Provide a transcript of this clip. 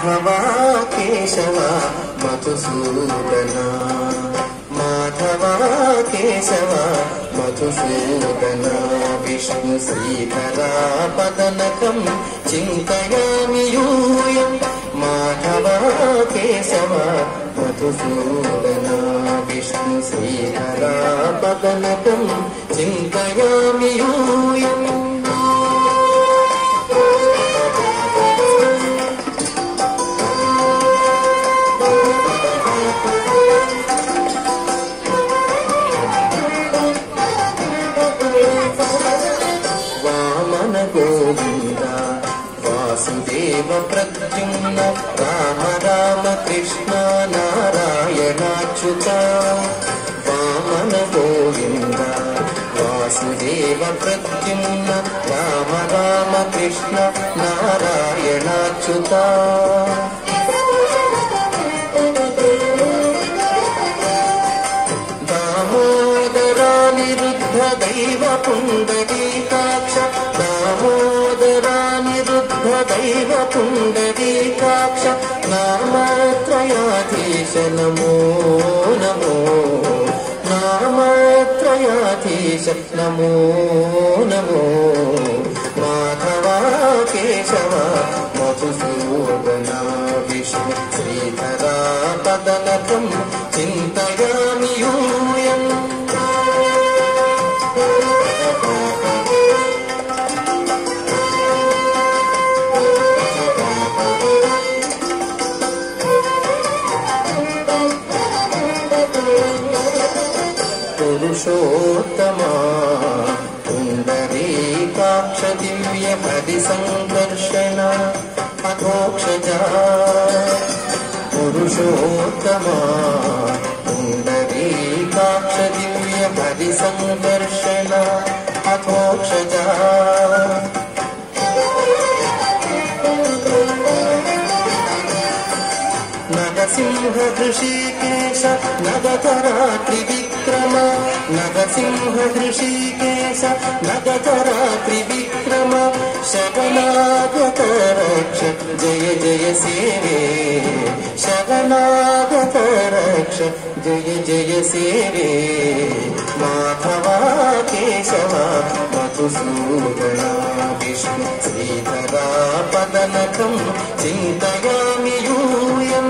మాధవ కేశవ మధుసూదన మాధవ కేశవ మధుసూదన విష్ణు శ్రీధర పదనకం చింతయామి యూయం మాధవ కేశవ మధుసూదన విష్ణు శ్రీధర పదనకం చింతయామి యూయం గోవింద వాసుదేవ ప్రద్యుమ్న రామ రామ కృష్ణ నారాయణాచ్యుత వామన గోవింద వాసుదేవ ప్రద్యుమ్న రామ రామ కృష్ణ నారాయణాచ్యుత దామోదరానిరుద్ధ దైవ పుండరీకాక్ష దామోదరానిరుద్ధ దైవ పుండరీకాక్ష నామత్రయాధీశ నమో నమో నామత్రయాధీశ నమో నమో మాధవ కేశవ మధుసూదన విష్ణు శ్రీధర పదనకం చింతయామి యూయం పురుషోత్తమా పుండరీకాక్ష దివ్య పరిసంకర్షణ అధోక్షజా పురుషోత్తమా పుండరీకాక్ష దివ్య పరిసంకర్షణ అధోక్షజా నరసింహ హృషీకేశ నగధరా త్రివిక్రమ నరసింహ హృషీకేశ నగధరా త్రివిక్రమ శరణాగత రక్ష జయ జయ సేవే శరణాగత రక్ష జయ జయ సేవే మాధవ కేశవ మధుసూదన విష్ణు శ్రీధర పదనకం చింతయామి యూయం